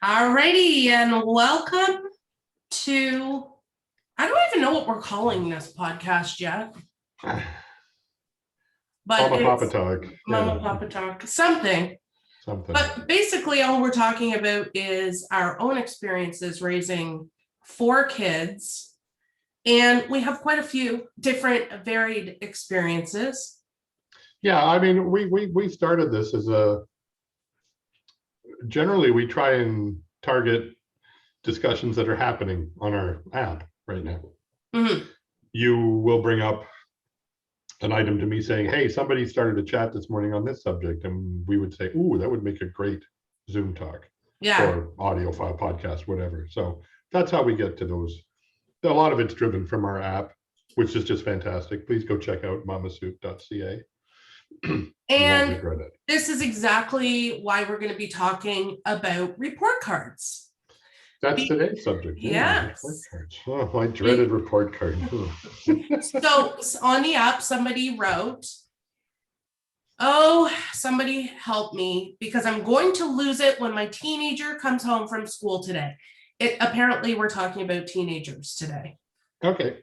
Alrighty, and welcome to, I don't even know what we're calling this podcast yet, but Mama Papa it's Talk. Mama Yeah, Papa Talk, something. something. But basically all we're talking about is our own experiences raising 4 kids. And we have quite a few different varied experiences. Yeah, I mean, we started this as generally we try and target discussions that are happening on our app right now. Mhm. You will bring up an item to me saying, hey, somebody started a chat this morning on this subject, and we would say, ooh, that would make a great Zoom talk. Yeah. Or audio file podcast, whatever. So that's how we get to those. A lot of it's driven from our app, which is just fantastic. Please go check out mamasoup.ca. And this is exactly why we're going to be talking about report cards. That's today's subject. Yes. Report cards. Oh, my dreaded report card. So on the app, somebody wrote, oh, somebody help me because I'm going to lose it when my teenager comes home from school today. Apparently we're talking about teenagers today. Okay.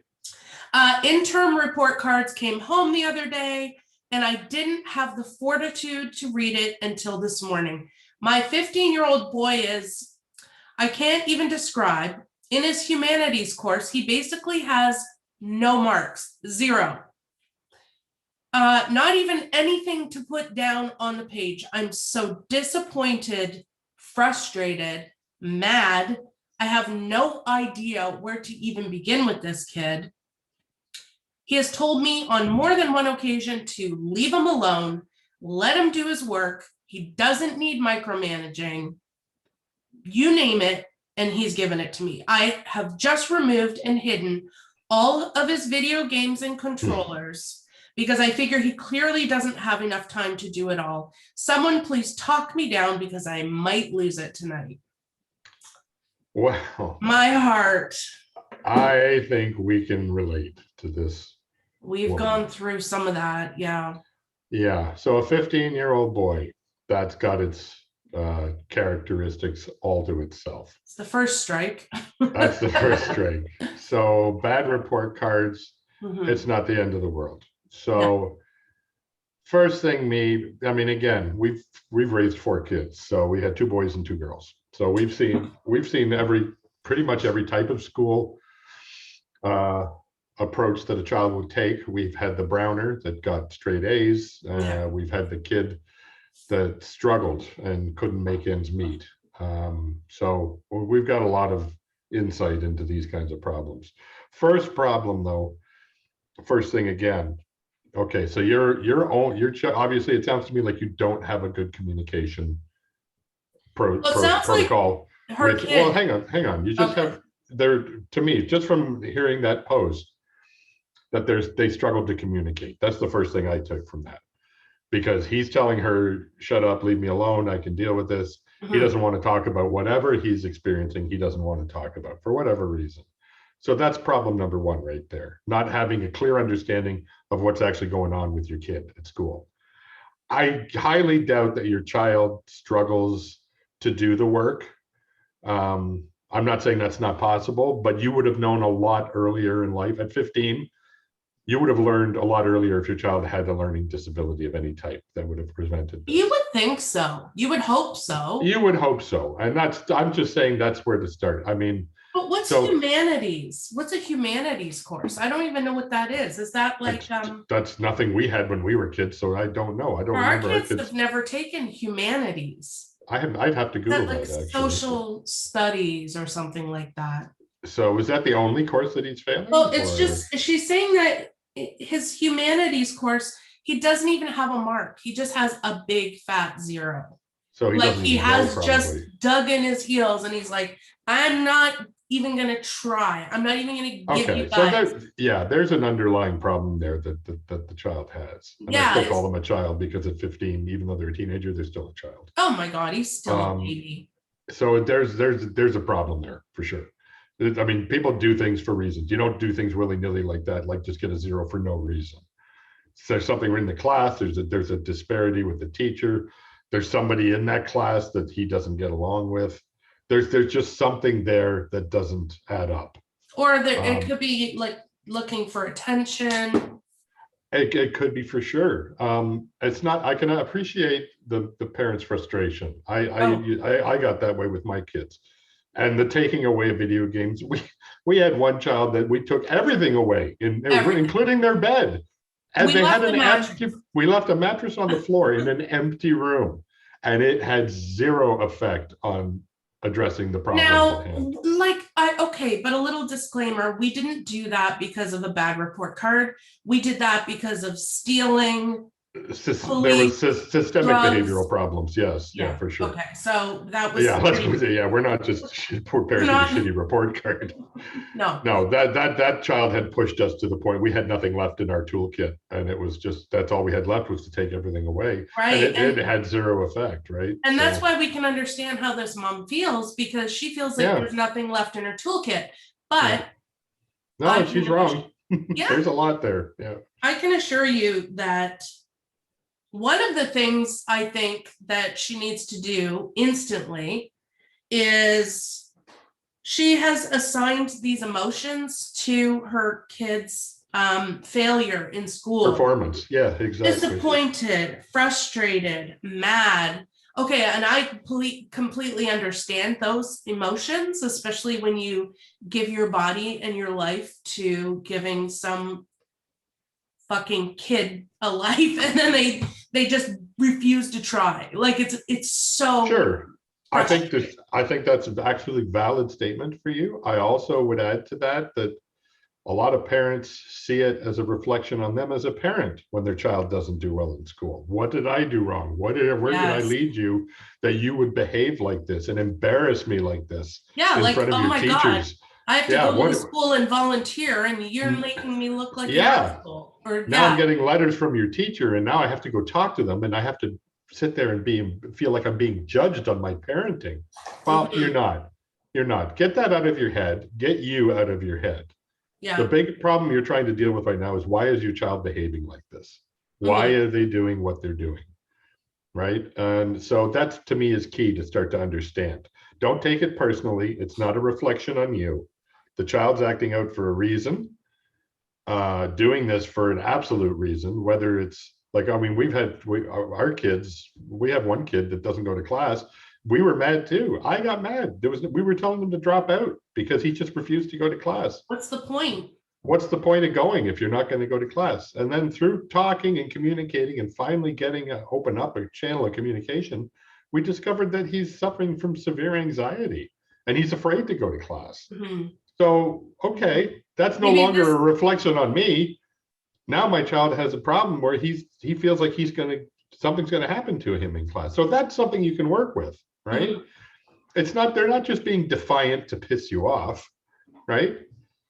Interim report cards came home the other day, and I didn't have the fortitude to read it until this morning. My 15-year-old boy I can't even describe. In his humanities course, he basically has no marks, 0. Not even anything to put down on the page. I'm so disappointed, frustrated, mad. I have no idea where to even begin with this kid. He has told me on more than one occasion to leave him alone, let him do his work. He doesn't need micromanaging. You name it, and he's given it to me. I have just removed and hidden all of his video games and controllers because I figure he clearly doesn't have enough time to do it all. Someone please talk me down because I might lose it tonight. Wow. My heart. I think we can relate to this. We've gone through some of that, yeah. Yeah, so a 15-year-old boy, that's got its characteristics all to itself. It's the first strike. That's the first strike. So bad report cards, it's not the end of the world. So first thing I mean, again, we've raised 4 kids. So we had 2 boys and 2 girls. So we've seen pretty much every type of school approach that a child would take. We've had the Browner that got straight A's. We've had the kid that struggled and couldn't make ends meet. So we've got a lot of insight into these kinds of problems. First problem, though, first thing again. Okay, so obviously it sounds to me like you don't have a good communication protocol. Like well, hang on. You just have there, to me, just from hearing that post, that they struggled to communicate. That's the first thing I took from that, because he's telling her, shut up, leave me alone, I can deal with this. He doesn't want to talk about whatever he's experiencing. He doesn't want to talk about for whatever reason. So that's problem number 1 right there, not having a clear understanding of what's actually going on with your kid at school. I highly doubt that your child struggles to do the work. I'm not saying that's not possible, but you would have known a lot earlier in life. At 15, you would have learned a lot earlier if your child had a learning disability of any type that would have prevented this. You would think so. You would hope so. You would hope so. And I'm just saying that's where to start. I mean, but what's humanities? What's a humanities course? I don't even know what that is. Is that like that's nothing we had when we were kids, so I don't know. I don't remember. Our kids have never taken humanities. I'd have to Google that. Like social studies or something like that. So is that the only course that he's failing? Well, it's just, she's saying that his humanities course, he doesn't even have a mark. He just has a big fat 0. So he has just dug in his heels and he's like, I'm not even going to try. I'm not even going to give you guys. So there's an underlying problem there that the child has. And I still call them a child because at 15, even though they're a teenager, they're still a child. Oh my God, he's still a baby. So there's a problem there for sure. I mean, people do things for reasons. You don't do things willy-nilly like that, like just get a 0 for no reason. So there's something in the class, there's a disparity with the teacher. There's somebody in that class that he doesn't get along with. there's just something there that doesn't add up. Or there, it could be like looking for attention. It could be for sure. It's not, I can appreciate the parents' frustration. I got that way with my kids. And the taking away of video games, we had one child that we took everything away, including their bed. And they had we left a mattress on the floor in an empty room, and it had zero effect on addressing the problem. Now, okay, but a little disclaimer, we didn't do that because of a bad report card. We did that because of stealing. There was systemic drugs, behavioral problems. Yes, yeah, for sure. Okay, so that was we're not just preparing a shitty report card. No, that child had pushed us to the point we had nothing left in our toolkit, and it was just, that's all we had left was to take everything away. Right, and it had zero effect, right? And that's why we can understand how this mom feels, because she feels like there's nothing left in her toolkit. But no, she's wrong. There's a lot there. Yeah, I can assure you that one of the things I think that she needs to do instantly is she has assigned these emotions to her kids' failure in school. Performance, yeah, exactly. Disappointed, frustrated, mad. Okay, and I completely understand those emotions, especially when you give your body and your life to giving some fucking kid a life, and then they just refuse to try. Like it's so sure. I think that's actually a valid statement for you. I also would add to that a lot of parents see it as a reflection on them as a parent when their child doesn't do well in school. What did I do wrong? Where did I lead you that you would behave like this and embarrass me like this in front of your teachers? God. I have to go to school and volunteer, and you're making me look like an asshole. Now I'm getting letters from your teacher, and now I have to go talk to them, and I have to sit there and feel like I'm being judged on my parenting. Well, you're not. You're not. Get that out of your head. Get you out of your head. Yeah. The big problem you're trying to deal with right now is, why is your child behaving like this? Why are they doing what they're doing? Right? And so that, to me, is key to start to understand. Don't take it personally. It's not a reflection on you. The child's acting out for a reason, doing this for an absolute reason, whether it's like, I mean, our kids, we have one kid that doesn't go to class. We were mad too. I got mad. We were telling him to drop out because he just refused to go to class. What's the point? What's the point of going if you're not going to go to class? And then through talking and communicating and finally open up a channel of communication, we discovered that he's suffering from severe anxiety and he's afraid to go to class. So, okay, that's no longer a reflection on me. Now my child has a problem where he feels like something's going to happen to him in class. So that's something you can work with, right? They're not just being defiant to piss you off, right?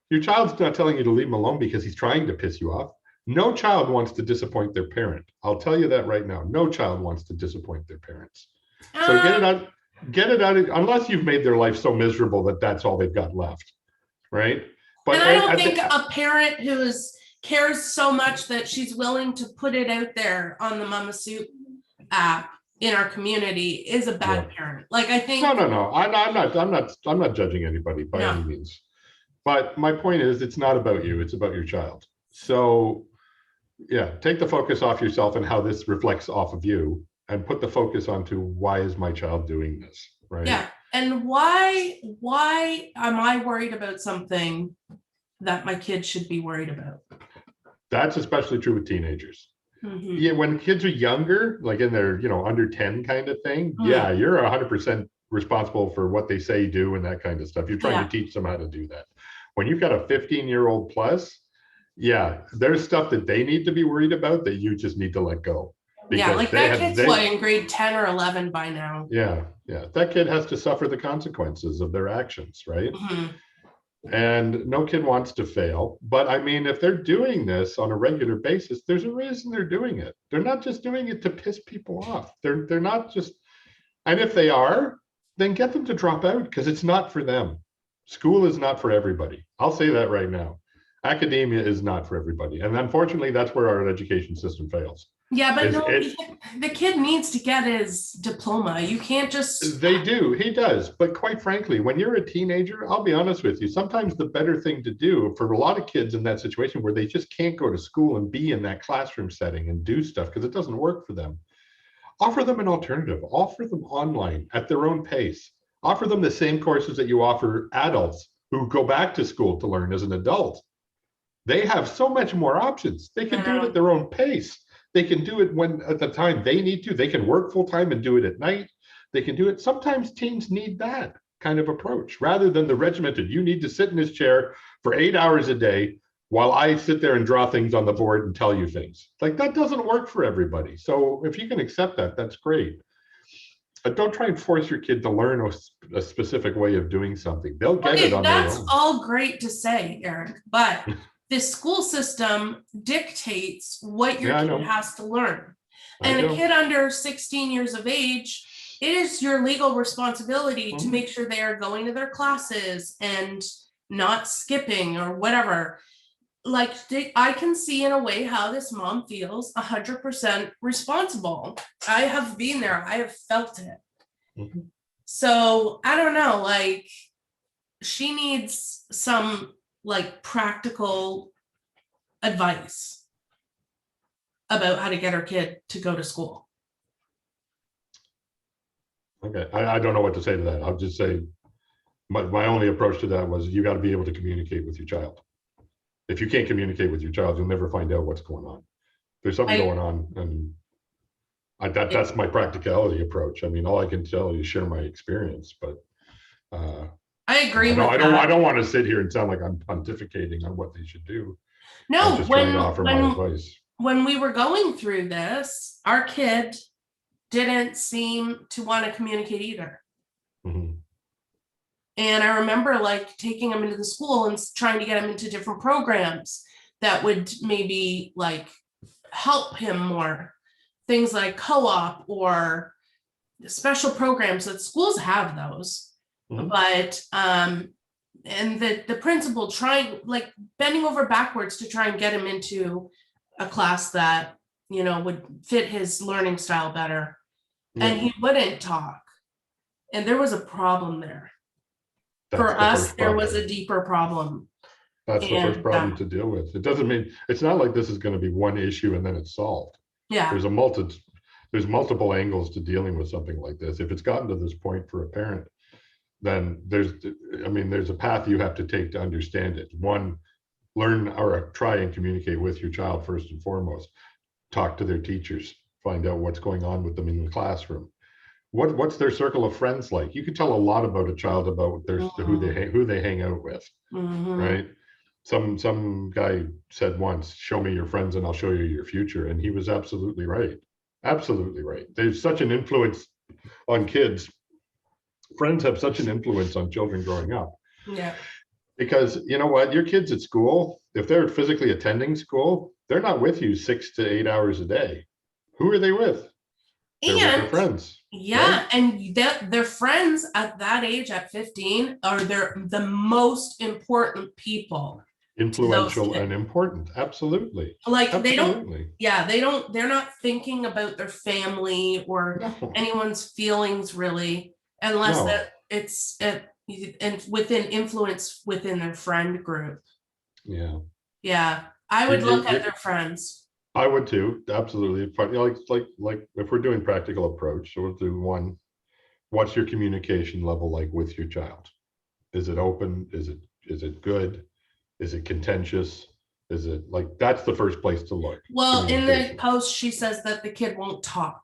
Your child's not telling you to leave him alone because he's trying to piss you off. No child wants to disappoint their parent. I'll tell you that right now. No child wants to disappoint their parents. So get it out, unless you've made their life so miserable that that's all they've got left. Right. But I don't think a parent who cares so much that she's willing to put it out there on the MamaSoup app in our community is a bad parent. Like, I think no. I'm not judging anybody by any means. But my point is, it's not about you, it's about your child. So take the focus off yourself and how this reflects off of you, and put the focus onto, why is my child doing this? Right. Yeah. And why am I worried about something that my kids should be worried about? That's especially true with teenagers. Yeah, when kids are younger, like in their, under 10 kind of thing, you're 100% responsible for what they say, do, and that kind of stuff. You're trying to teach them how to do that. When you've got a 15-year-old plus, there's stuff that they need to be worried about that you just need to let go. Like that kid's in grade 10 or 11 by now. Yeah. That kid has to suffer the consequences of their actions, right? And no kid wants to fail. But I mean, if they're doing this on a regular basis, there's a reason they're doing it. They're not just doing it to piss people off. They're not just, and if they are, then get them to drop out, because it's not for them. School is not for everybody. I'll say that right now. Academia is not for everybody. And unfortunately, that's where our education system fails. Yeah, but Is no, it, the kid needs to get his diploma. You can't just, they do, he does. But quite frankly, when you're a teenager, I'll be honest with you, sometimes the better thing to do for a lot of kids in that situation where they just can't go to school and be in that classroom setting and do stuff because it doesn't work for them, offer them an alternative, offer them online at their own pace, offer them the same courses that you offer adults who go back to school to learn as an adult. They have so much more options. They can do it at their own pace. They can do it when at the time they need to. They can work full time and do it at night. They can do it. Sometimes teens need that kind of approach rather than the regimented, you need to sit in this chair for 8 hours a day while I sit there and draw things on the board and tell you things. Like that doesn't work for everybody. So if you can accept that, that's great. But don't try and force your kid to learn a specific way of doing something. They'll get okay, it on their that's own. all great to say, Eric, but the school system dictates what your Yeah, I kid know. has to learn. I And a know. kid under 16 years of age, it is your legal responsibility to make sure they are going to their classes and not skipping or whatever. Like I can see in a way how this mom feels 100% responsible. I have been there. I have felt it. Mhm. So I don't know, like she needs some like practical advice about how to get her kid to go to school. Okay, I don't know what to say to that. I'll just say my only approach to that was you got to be able to communicate with your child. If you can't communicate with your child, you'll never find out what's going on. There's something going on, and that's my practicality approach. I mean, all I can tell you is share my experience, but I agree with I that. don't want to sit here and sound like I'm pontificating on what they should do. No, I'm just trying to offer my advice. When we were going through this, our kid didn't seem to want to communicate either. Mm-hmm. And I remember like taking him into the school and trying to get him into different programs that would maybe like help him more. Things like co-op or special programs that schools have those. Mm-hmm. But and the principal trying like bending over backwards to try and get him into a class that, you know, would fit his learning style better. Yeah. And he wouldn't talk. And there was a problem there. For us, there was a deeper problem. That's the first problem to deal with. It doesn't mean, it's not like this is going to be one issue and then it's solved. Yeah. There's multiple angles to dealing with something like this. If it's gotten to this point for a parent, then there's a path you have to take to understand it. One, learn or try and communicate with your child first and foremost. Talk to their teachers, find out what's going on with them in the classroom. What's their circle of friends like? You can tell a lot about a child about their who they hang out with, right? Some guy said once, "Show me your friends, and I'll show you your future," and he was absolutely right. Absolutely right. There's such an influence on kids. Friends have such an influence on children growing up. Yeah. Because you know what, your kids at school, if they're physically attending school, they're not with you 6 to 8 hours a day. Who are they with? They're with their friends. Yeah, right? And their friends at that age, at 15, are the most important people. Influential and important. Absolutely. Like absolutely. They're not thinking about their family or anyone's feelings really, unless it's and within influence within their friend group. Yeah. Yeah. I would look at their friends. I would too, absolutely. Like if we're doing practical approach, so we'll do one. What's your communication level like with your child? Is it open? Is it good? Is it contentious? Is it like, that's the first place to look. Well, in the post, she says that the kid won't talk.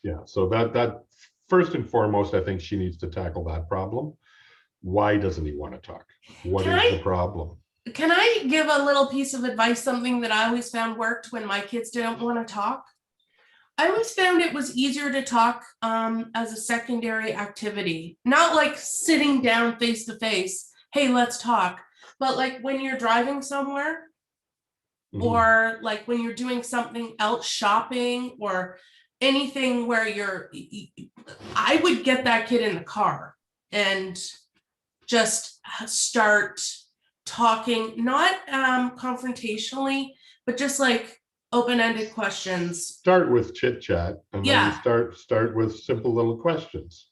Yeah, so that first and foremost, I think she needs to tackle that problem. Why doesn't he want to talk? What is the problem? Can I give a little piece of advice, something that I always found worked when my kids didn't want to talk? I always found it was easier to talk as a secondary activity, not like sitting down face to face, hey, let's talk, but like when you're driving somewhere or like when you're doing something else, shopping or anything where I would get that kid in the car and just start talking, not confrontationally, but just like, open-ended questions. Start with chit chat, and then Yeah. you start with simple little questions,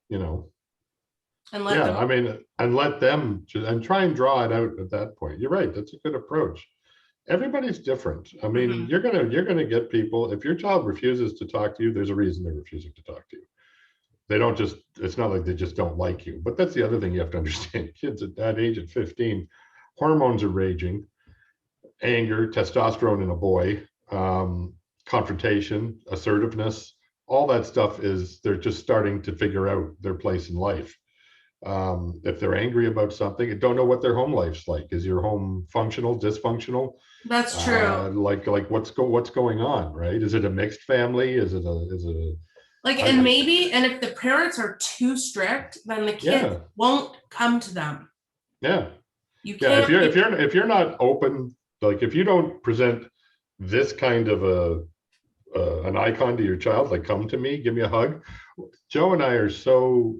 you know. And let Yeah, them, I mean, and let them and try and draw it out at that point. You're right. That's a good approach. Everybody's different. I mean, Mhm. you're gonna get people. If your child refuses to talk to you, there's a reason they're refusing to talk to you. They don't just. It's not like they just don't like you. But that's the other thing you have to understand. Kids at that age, at 15, hormones are raging. Anger, testosterone in a boy, confrontation, assertiveness, all that stuff is they're just starting to figure out their place in life. If they're angry about something and don't know what their home life's like, is your home functional, dysfunctional? that's true. Like what's going on, right? Is it a mixed family? Is it Like, I, and maybe, and if the parents are too strict, then the kids yeah, won't come to them. yeah, You yeah. can't. If you're not open, like if you don't present this kind of an icon to your child, like come to me, give me a hug. Joe and I are so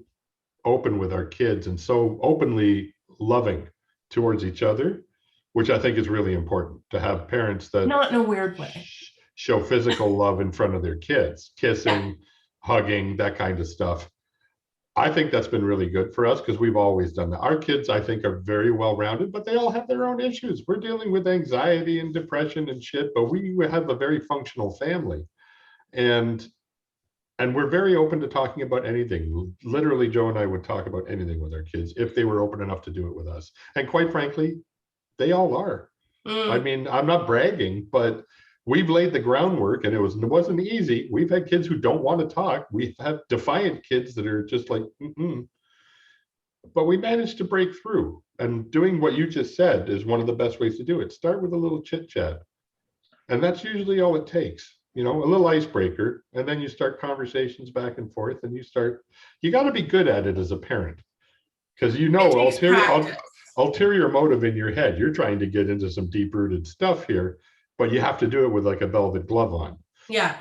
open with our kids and so openly loving towards each other, which I think is really important to have parents that Not in a weird way. show physical love in front of their kids, kissing, Yeah. hugging, that kind of stuff. I think that's been really good for us because we've always done that. Our kids, I think, are very well rounded, but they all have their own issues. We're dealing with anxiety and depression and shit, but we have a very functional family. And we're very open to talking about anything. Literally, Joe and I would talk about anything with our kids if they were open enough to do it with us. And quite frankly, they all are. I Mm. mean, I'm not bragging, but we've laid the groundwork, and it wasn't easy. We've had kids who don't want to talk. We've had defiant kids that are just like, mm-mm. But we managed to break through. And doing what you just said is one of the best ways to do it. Start with a little chit chat, and that's usually all it takes. You know, a little icebreaker, and then you start conversations back and forth, and you got to be good at it as a parent, because It takes practice. ulterior motive in your head. You're trying to get into some deep rooted stuff here, but you have to do it with like a velvet glove on. Yeah.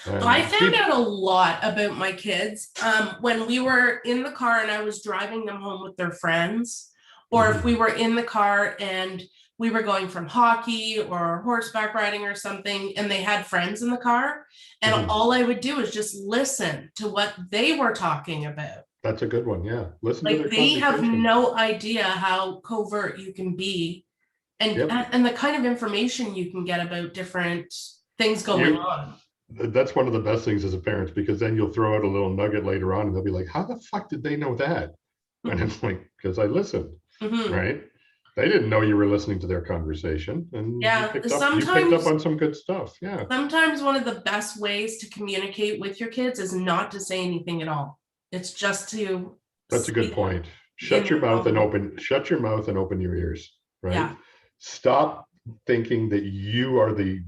I And found out a lot about my kids when we were in the car and I was driving them home with their friends, or if we were in the car and we were going from hockey or horseback riding or something, and they had friends in the car, and all I would do is just listen to what they were talking about. That's a good one. Yeah. Listen to Like, their they have conversation. no idea how covert you can be, and Yep. and the kind of information you can get about different things going on. That's one of the best things as a parent, because then you'll throw out a little nugget later on and they'll be like, how the fuck did they know that? And it's like, because I listened, Mhm. right? They didn't know you were listening to their conversation, and Yeah, you picked up on some good stuff. Yeah. Sometimes one of the best ways to communicate with your kids is not to say anything at all. It's just to That's a good point. in their Shut your mouth and open your ears, right? Yeah. Stop thinking that you are the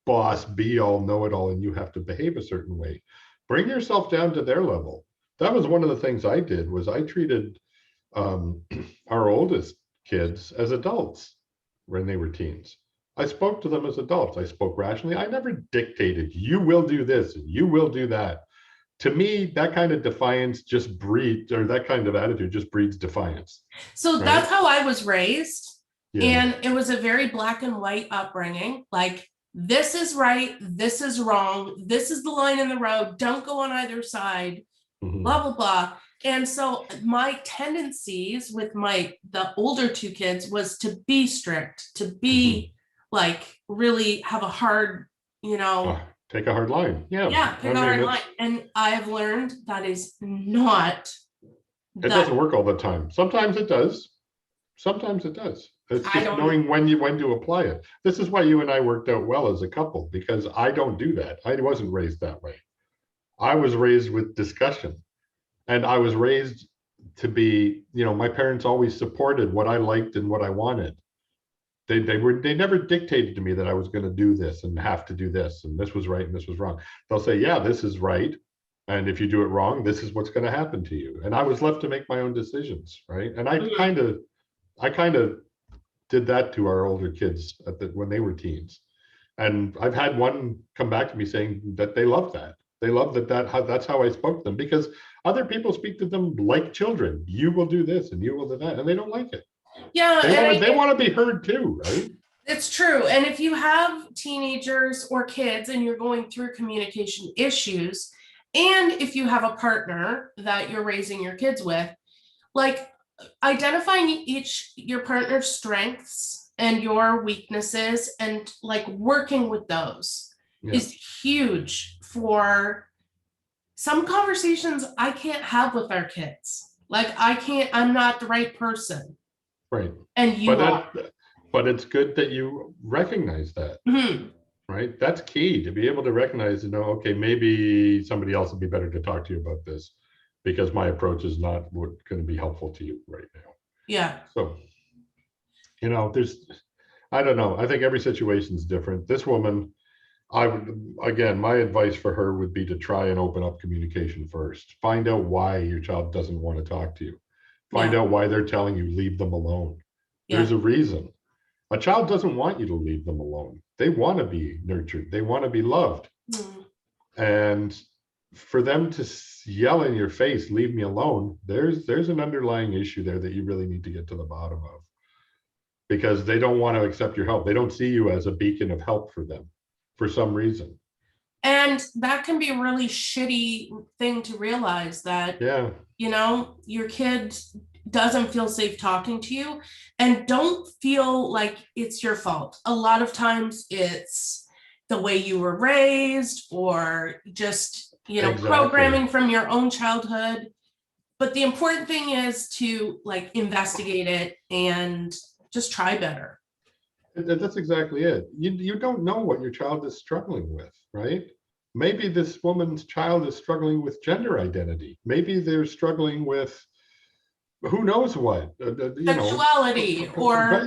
boss, be all, know it all, and you have to behave a certain way. Bring yourself down to their level. That was one of the things I did, was I treated our oldest kids as adults when they were teens. I spoke to them as adults. I spoke rationally. I never dictated, you will do this and you will do that. To me, that kind of defiance just breeds, or that kind of attitude just breeds defiance. So right? That's how I was raised. Yeah. And it was a very black and white upbringing. Like, this is right, this is wrong, this is the line in the road, don't go on either side, blah, blah, blah. And so my tendencies with the older two kids was to be strict, to be like really have a hard, take a hard line. Yeah. Pick a hard line. And I have learned that is not. It doesn't work all the time. Sometimes it does. Sometimes it does. It's just knowing when to apply it. This is why you and I worked out well as a couple, because I don't do that. I wasn't raised that way. I was raised with discussion, and I was raised to be, my parents always supported what I liked and what I wanted. They never dictated to me that I was going to do this and have to do this, and this was right and this was wrong. They'll say, yeah, this is right, and if you do it wrong, this is what's going to happen to you. And I was left to make my own decisions, right? And I kind of did that to our older kids when they were teens. And I've had one come back to me saying that they love that. They love that's how I spoke to them, because other people speak to them like children. You will do this and you will do that, and they don't like it. Yeah. They want to be heard too, right? It's true. And if you have teenagers or kids and you're going through communication issues, and if you have a partner that you're raising your kids with, like identifying your partner's strengths and your weaknesses and like working with those is huge for some conversations I can't have with our kids. Like I'm not the right person. Right. And you are. But it's good that you recognize that, right? That's key, to be able to recognize, okay, maybe somebody else would be better to talk to you about this because my approach is not going to be helpful to you right now. Yeah. So, I don't know. I think every situation is different. This woman, my advice for her would be to try and open up communication first. Find out why your child doesn't want to talk to you. Find out why they're telling you leave them alone. There's a reason. A child doesn't want you to leave them alone. They want to be nurtured. They want to be loved. And for them to yell in your face, leave me alone, there's an underlying issue there that you really need to get to the bottom of, because they don't want to accept your help. They don't see you as a beacon of help for them for some reason. And that can be a really shitty thing to realize, that, your kid doesn't feel safe talking to you, and don't feel like it's your fault. A lot of times it's the way you were raised, or just, programming from your own childhood. But the important thing is to like investigate it and just try better. That's exactly it. You don't know what your child is struggling with, right? Maybe this woman's child is struggling with gender identity. Maybe they're struggling with who knows what, sexuality, or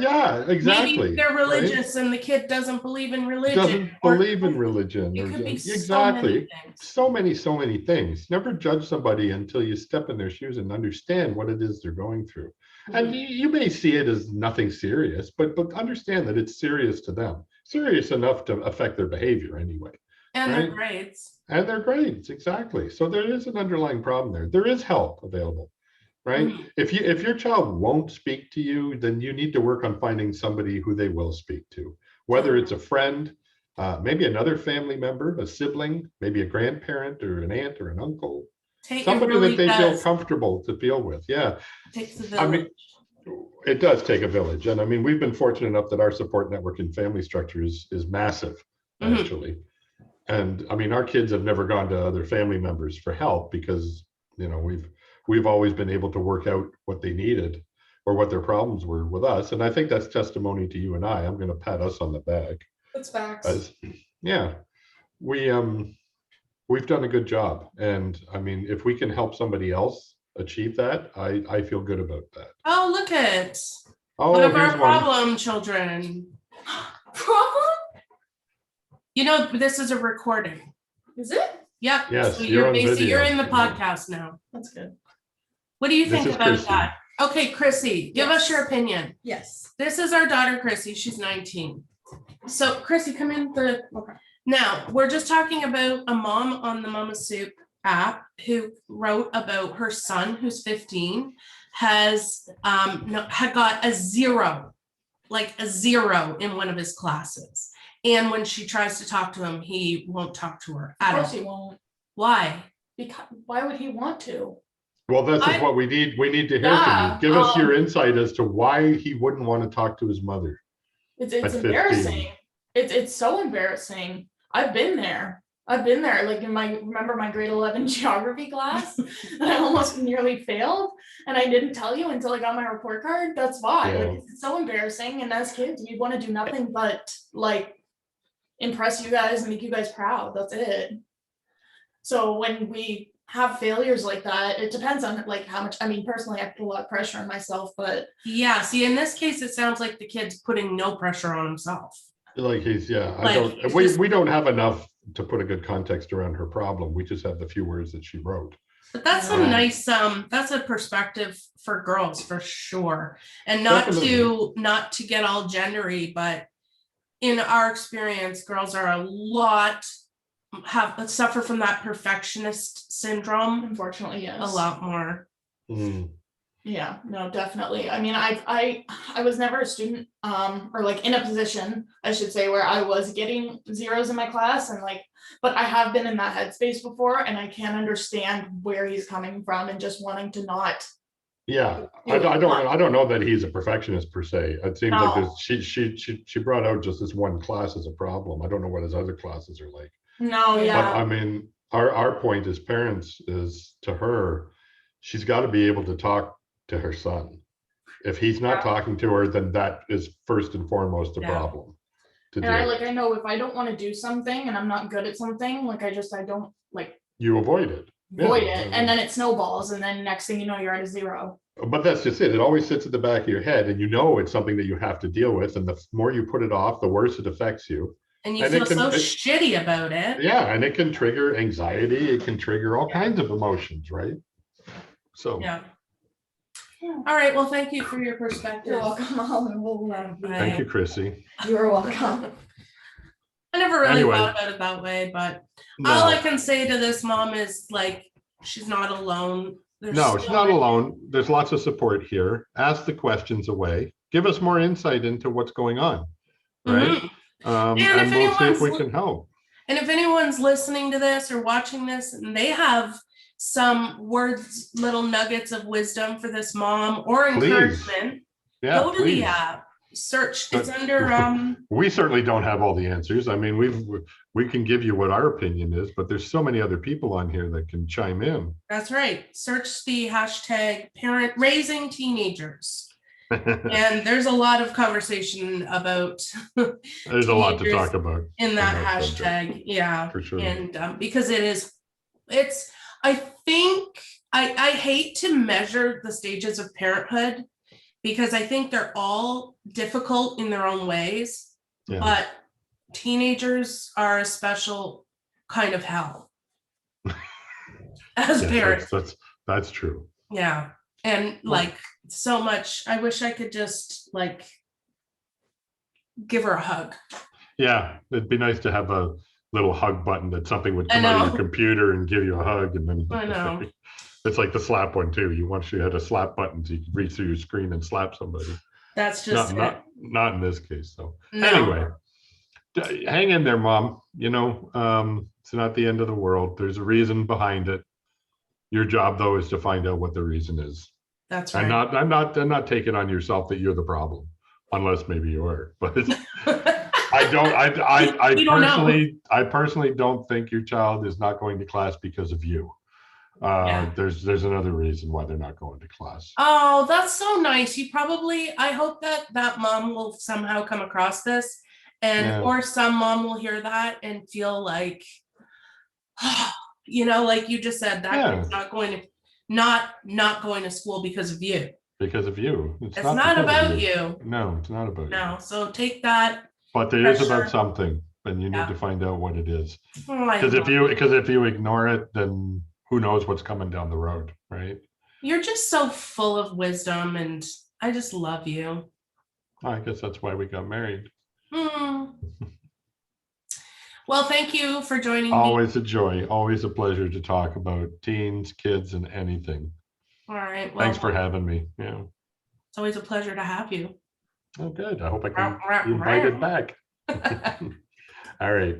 exactly. Maybe they're religious, right? And the kid doesn't believe in religion. Doesn't believe in religion. It could be exactly. So many things. Never judge somebody until you step in their shoes and understand what it is they're going through. And you may see it as nothing serious, but understand that it's serious to them. Serious enough to affect their behavior anyway. And their grades. And their grades, exactly. So there is an underlying problem there. There is help available. Right? If your child won't speak to you, then you need to work on finding somebody who they will speak to, whether it's a friend, maybe another family member, a sibling, maybe a grandparent or an aunt or an uncle, somebody that they feel comfortable to deal with. Yeah. It takes a village. It does take a village. And we've been fortunate enough that our support network and family structure is massive, actually. And our kids have never gone to other family members for help because, we've always been able to work out what they needed or what their problems were with us. And I think that's testimony to you and I. I'm going to pat us on the back. That's facts. We've done a good job. And if we can help somebody else achieve that, I feel good about that. Oh, look at one of our problem children. Problem? This is a recording. Is it? Yeah. Yes, so you're in the podcast now. That's good. What do you think about Chrissy. that? Okay, Chrissy, give us your opinion. Yes. This is our daughter, Chrissy. She's 19. So, Chrissy, come in. Okay. Now, we're just talking about a mom on the MamaSoup app who wrote about her son, who's 15, had got a zero in one of his classes. And when she tries to talk to him, he won't talk to her at all. Of course he won't. Why? Because why would he want to? Well, this is what we need. We need to hear from you. Give us your insight as to why he wouldn't want to talk to his mother. It's embarrassing. It's so embarrassing. I've been there. Like remember my grade 11 geography class that I almost nearly failed, and I didn't tell you until I got my report card. That's why. Yeah. It's so embarrassing. And as kids, we want to do nothing but impress you guys and make you guys proud. That's it. So when we have failures like that, it depends on how much. Personally, I put a lot of pressure on myself, but see, in this case, it sounds like the kid's putting no pressure on himself. We don't have enough to put a good context around her problem. We just have the few words that she wrote. But that's some nice, that's a perspective for girls for sure. And not to get all gendery, but in our experience, girls are suffer from that perfectionist syndrome. Unfortunately, yes. A lot more. Yeah, no, definitely. I mean, I was never a student, or like in a position, I should say, where I was getting zeros in my class and like, but I have been in that headspace before and I can understand where he's coming from and just wanting to not. Yeah, I don't know that he's a perfectionist per se. It seems like No. there's she brought out just this one class as a problem. I don't know what his other classes are like. No, But yeah, I mean, our point as parents is to her, she's got to be able to talk to her son. If he's not Yeah. talking to her, then that is first and foremost a Yeah. problem to and I deal like, with. I know if I don't want to do something and I'm not good at something, like I don't like You avoid it. avoid Yeah, it, and then it snowballs, and then next thing you know, you're at a zero. but that's just it. It always sits at the back of your head, and you know it's something that you have to deal with. And the more you put it off, the worse it affects you. And you And feel it can, so shitty about it. yeah, and it can trigger anxiety. It can trigger all kinds of emotions, right? So Yeah. All right, well, thank you for your perspective. You're welcome. thank you, Chrissy. You're welcome. I never really Anyway. thought about it that way, but all I No, can say to this mom is like, she's not alone. There's no, she's so not many- alone. There's lots of support here. Ask the questions away. Give us more insight into what's going on, right? Mhm. And if we'll see if we anyone's- can help. And if anyone's listening to this or watching this and they have some words, little nuggets of wisdom for this mom or Please. encouragement, Yeah, go to please. the app, search. It's But- under We certainly don't have all the answers. I mean, we can give you what our opinion is, but there's so many other people on here that can chime in. that's right. Search the hashtag parent raising teenagers. And there's a lot of conversation about There's a lot to teenagers talk about in that that subject, hashtag. Yeah. for sure. And because I think I hate to measure the stages of parenthood because I think they're all difficult in their own ways, Yeah. but teenagers are a special kind of hell as Yes, parents. that's true. Yeah. And like so much, I wish I could just like give her a hug. Yeah, it'd be nice to have a little hug button that something would I come out of know. your computer and give you a hug, and then I know. it's like the slap one too. You once you had a slap button, so you could reach through your screen and slap somebody. That's just Not in this case, though. No. Anyway, hang in there, Mom. You know, it's not the end of the world. There's a reason behind it. Your job, though, is to find out what the reason is. That's right. I'm not taking on yourself that you're the problem, unless maybe you are. But I We don't know. personally don't think your child is not going to class because of you. Yeah. There's another reason why they're not going to class. Oh, that's so nice. I hope that mom will somehow come across this and Yeah. or some mom will hear that and feel like, you know, like you just said, that Yeah. kid's not going to school because of you. Because of you. It's not not because of about you. No, it's not about you. No. So take that. But it is pressure. about something, and you need Yeah. to find out what it is. Oh, I Because love if you ignore it, then who knows what's coming down the road, right? You're just so full of wisdom and I just love you. I guess that's why we got married. Hmm. Well, thank you for joining me. Always a joy, always a pleasure to talk about teens, kids, and anything. All right. Well, Thanks for having me. Yeah. it's always a pleasure to have you. Oh, good. I hope I can be invited back. All right.